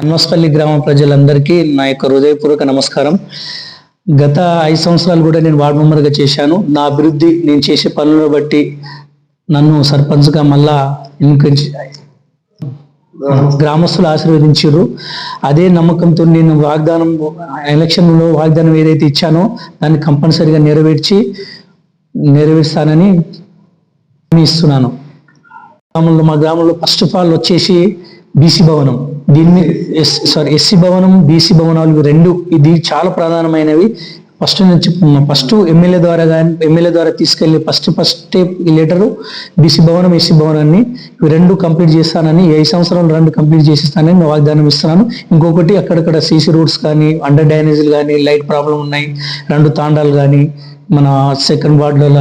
అన్వస్పల్లి గ్రామ ప్రజలందరికీ నా యొక్క హృదయపూర్వక నమస్కారం. గత 5 సంవత్సరాలు కూడా నేను వార్డు మెంబర్గా చేశాను. నా అభివృద్ధి నేను చేసే పనులను బట్టి నన్ను సర్పంచ్గా మళ్ళా ఎన్నికరించి గ్రామస్తులు ఆశీర్వదించారు. అదే నమ్మకంతో నేను ఎలక్షన్లో వాగ్దానం ఏదైతే ఇచ్చానో దాన్ని కంపల్సరిగా నెరవేర్స్తానని ఇస్తున్నాను. మా గ్రామంలో ఫస్ట్ ఆఫ్ ఆల్ వచ్చేసి బీసీ భవనం, దీన్ని ఎస్సీ భవనం, బీసీ భవనాలు రెండు ఇది చాలా ప్రధానమైనవి. ఫస్ట్ ఎమ్మెల్యే ద్వారా తీసుకెళ్లి ఫస్ట్ లెటరు బీసీ భవనం, ఎస్సీ భవనాన్ని ఇవి రెండు కంప్లీట్ చేస్తానని 5 సంవత్సరాలు 2 కంప్లీట్ చేసిస్తానని వాగ్దానం ఇస్తున్నాను. ఇంకొకటి అక్కడక్కడ సీసీ రోడ్స్ కానీ, అండర్ డ్రైనేజీలు కానీ, లైట్ ప్రాబ్లం ఉన్నాయి, 2 తాండాలు కానీ, మన 2nd వార్డుల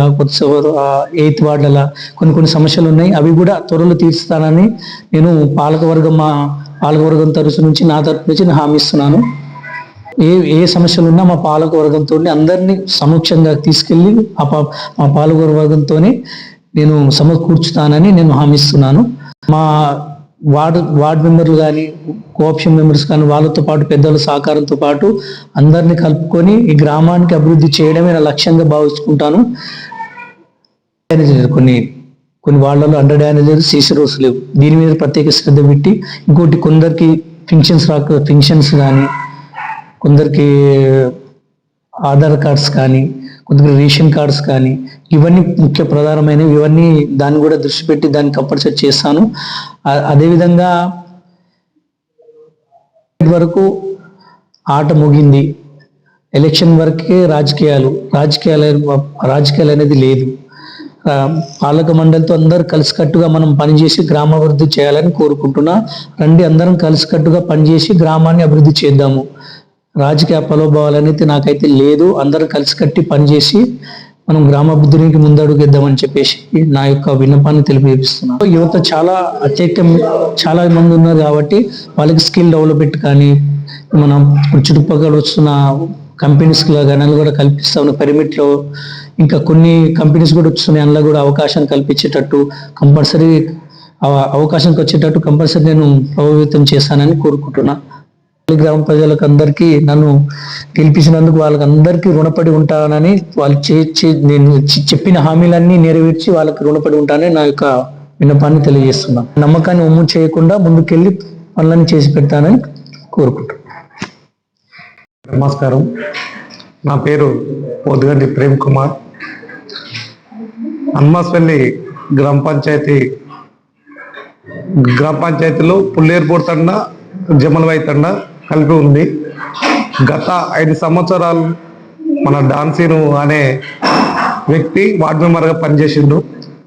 8th వార్డుల కొన్ని సమస్యలు ఉన్నాయి. అవి కూడా త్వరలో తీర్చుతానని నేను పాలకవర్గం తరఫు నుంచి నా తరఫు నుంచి నేను హామీ ఇస్తున్నాను. ఏ సమస్యలు ఉన్నా మా పాలకవర్గంతో అందరినీ సమక్షంగా తీసుకెళ్ళి మా పాలకవర్గంతోనే నేను సమకూర్చుతానని నేను హామీ ఇస్తున్నాను. మా వార్డ్ మెంబర్లు కానీ, కోఆప్షన్ మెంబర్స్ కానీ, వాళ్ళతో పాటు పెద్దల సహకారంతో పాటు అందరినీ కలుపుకొని ఈ గ్రామానికి అభివృద్ధి చేయడమే నా లక్ష్యంగా భావించుకుంటాను. కొన్ని వార్డులలో అండర్ డ్రైనేజ్, సీసీ రోడ్స్ లేవు. దీని మీద ప్రత్యేక శ్రద్ధ పెట్టి ఇంకోటి కొందరికి పింఛన్స్ కానీ, కొందరికి ఆధార్ కార్డ్స్ కానీ, కొందరికి రేషన్ కార్డ్స్ కానీ, ఇవన్నీ ముఖ్య ప్రధానమైనవి. ఇవన్నీ దాన్ని కూడా దృష్టి పెట్టి దాన్ని కంపల్సరీ చేస్తాను. అదేవిధంగా వరకు ఆట ముగింది, ఎలక్షన్ వరకే రాజకీయాలు అనేది లేదు. పాలక మండలితో అందరూ కలిసికట్టుగా మనం పనిచేసి గ్రామాభివృద్ధి చేయాలని కోరుకుంటున్నా. రండి, అందరం కలిసికట్టుగా పనిచేసి గ్రామాన్ని అభివృద్ధి చేద్దాము. రాజకీయ ప్రలోభాలనేది నాకైతే లేదు. అందరం కలిసికట్టి పనిచేసి మనం గ్రామాభివృద్ధికి ముందడుగేద్దామని చెప్పేసి నా యొక్క విన్నపాన్ని తెలియజేస్తున్నాను. యువత చాలా మంది ఉన్నారు కాబట్టి వాళ్ళకి స్కిల్ డెవలప్మెంట్ కానీ, మనం చుట్టుపక్కల వస్తున్న కంపెనీస్ కానీ కూడా కల్పిస్తాము. పెరిమిట్లో ఇంకా కొన్ని కంపెనీస్ కూడా వస్తున్నాయి, అందులో కూడా అవకాశం కల్పించేటట్టు అవకాశంకి వచ్చేటట్టు కంపల్సరీ నేను ప్రభావితం చేస్తానని కోరుకుంటున్నా. గ్రామ ప్రజలకు అందరికీ నన్ను గెలిపించినందుకు వాళ్ళకందరికీ రుణపడి ఉంటానని, వాళ్ళు నేను చెప్పిన హామీలన్నీ నెరవేర్చి వాళ్ళకి రుణపడి ఉంటానని నా యొక్క విన్నపాన్ని తెలియజేస్తున్నాను. నమ్మకాన్ని ఒమ్ము చేయకుండా ముందుకెళ్ళి పనులను చేసి పెడతానని కోరుకుంటున్నాను. నమస్కారం, నా పేరు పోతుగంటి ప్రేమ్ కుమార్. అన్మాస్పల్లి గ్రామ పంచాయతీలో పుల్లేరుపూర్ తండ, జమలవాయి తండ కలిపి ఉంది. గత 5 సంవత్సరాలు మన డాన్సీను అనే వ్యక్తి వార్డు మెంబర్గా పనిచేసిండు.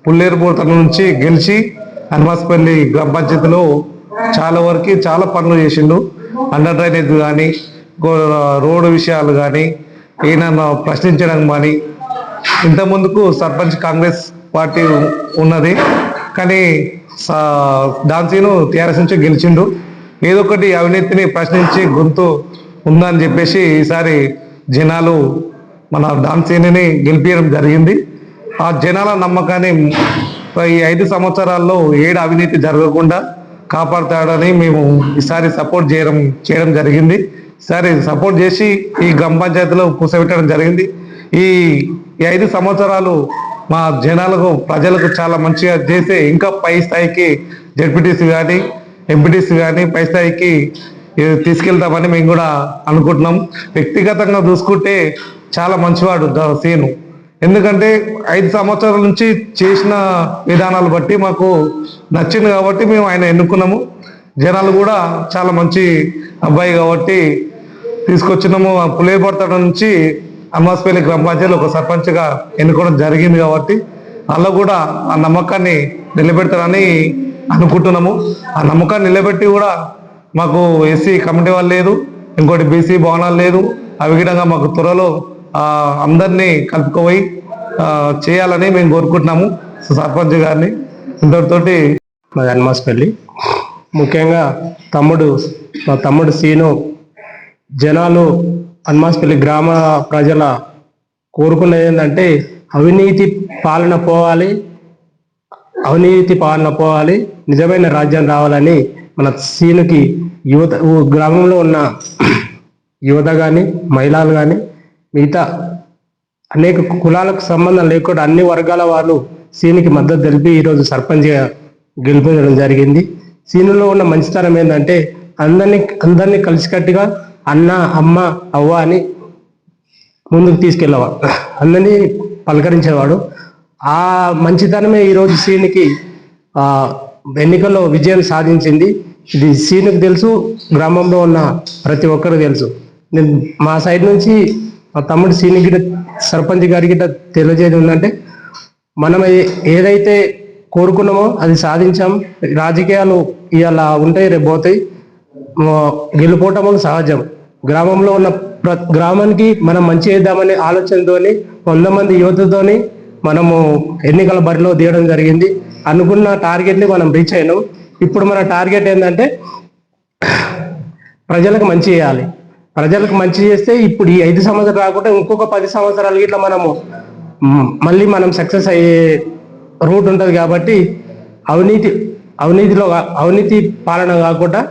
పుల్లేరుపూర్ తండ నుంచి గెలిచి అన్మాస్పల్లి గ్రామ పంచాయతీలో చాలా పనులు చేసిండు. అండర్ డ్రైనేజ్ కానీ, రోడ్డు విషయాలు కానీ, ఈయన ప్రశ్నించడం కానీ. ఇంతకుముందుకు సర్పంచ్ కాంగ్రెస్ పార్టీ ఉన్నది, కానీ డాన్సీను టీఆర్ఎస్ నుంచి గెలిచిండు. ఏదో ఒకటి అవినీతిని ప్రశ్నించి గొంతు ఉందని చెప్పేసి ఈసారి జనాలు మన డాన్సీని గెలిపించడం జరిగింది. ఆ జనాల నమ్మకాన్ని ఈ 5 సంవత్సరాల్లో ఏడు అవినీతి జరగకుండా కాపాడుతాడని మేము ఈసారి సపోర్ట్ చేయడం జరిగింది. ఈసారి సపోర్ట్ చేసి ఈ గ్రామ పంచాయతీలో కూర్చోబెట్టడం జరిగింది. ఈ 5 సంవత్సరాలు మా ప్రజలకు చాలా మంచిగా చేసి ఇంకా పై స్థాయికి జెడ్పీటీసీ కానీ, ఎంపీటీసీ కానీ పై స్థాయికి తీసుకెళ్తామని మేము కూడా అనుకుంటున్నాం. వ్యక్తిగతంగా చూసుకుంటే చాలా మంచివాడు సీను. ఎందుకంటే 5 సంవత్సరాల నుంచి చేసిన విధానాలు బట్టి మాకు నచ్చింది కాబట్టి మేము ఆయన ఎన్నుకున్నాము. జనాలు కూడా చాలా మంచి అబ్బాయి కాబట్టి తీసుకొచ్చినాము. పులేపడత నుంచి అన్మాస్పల్లి గ్రామ పంచాయతీలో ఒక సర్పంచ్గా ఎన్నుకోవడం జరిగింది కాబట్టి అలా కూడా ఆ నమ్మకాన్ని నిలబెడతారని అనుకుంటున్నాము. ఆ నమ్మకాన్ని నిలబెట్టి కూడా మాకు ఎస్సీ కమిటీ వాళ్ళు లేదు, ఇంకోటి బీసీ భవనాలు లేదు. అవి విధంగా మాకు త్వరలో అందరినీ కలుపుకోపోయి చేయాలని మేము కోరుకుంటున్నాము సర్పంచ్ గారిని. ఇంతటితోటి మాది అన్మాస్పల్లి. ముఖ్యంగా మా తమ్ముడు సీను జనాలు అన్మాస్పల్లి గ్రామ ప్రజల కోరుకున్నది ఏంటంటే అవినీతి పాలన పోవాలి, నిజమైన రాజ్యం రావాలని మన సీనుకి గ్రామంలో ఉన్న యువత కానీ మహిళలు కానీ మిగతా అనేక కులాలకు సంబంధం లేకుండా అన్ని వర్గాల వాళ్ళు సీనికి మద్దతు తెలిపి ఈరోజు సర్పంచ్గా గెలిపించడం జరిగింది. సీనులో ఉన్న మంచితనం ఏంటంటే అందరినీ కలిసికట్టుగా అన్న అమ్మ అవ్వ అని ముందుకు తీసుకెళ్ళేవాడు, అందరినీ పలకరించేవాడు. ఆ మంచితనమే ఈరోజు సీనికి ఎన్నికల్లో విజయం సాధించింది. ఇది సీనుకు తెలుసు, గ్రామంలో ఉన్న ప్రతి ఒక్కరికి తెలుసు. నేను మా సైడ్ నుంచి మా తమ్ముడు సీని గిట్ట సర్పంచ్ గారి గిట్ట తెలియజేది ఉందంటే, మనం ఏదైతే కోరుకున్నామో అది సాధించాం. రాజకీయాలు ఇవాళ ఉంటాయి, రేపు పోతాయి, గెలుపోవటములు సహజం. గ్రామంలో ఉన్న గ్రామానికి మనం మంచి చేద్దామనే ఆలోచనతోని 100 మంది యువతతోని మనము ఎన్నికల బరిలో దిగడం జరిగింది. అనుకున్న టార్గెట్ని మనం రీచ్ అయినాం. ఇప్పుడు మన టార్గెట్ ఏంటంటే ప్రజలకు మంచి చేయాలి. ప్రజలకు మంచి చేస్తే ఇప్పుడు ఈ 5 సంవత్సరాలు రాకుండా ఇంకొక 10 సంవత్సరాలకి ఇట్లా మనము మళ్ళీ మనం సక్సెస్ అయ్యే రూట్ ఉంటుంది. కాబట్టి అవినీతి పాలన కాకుండా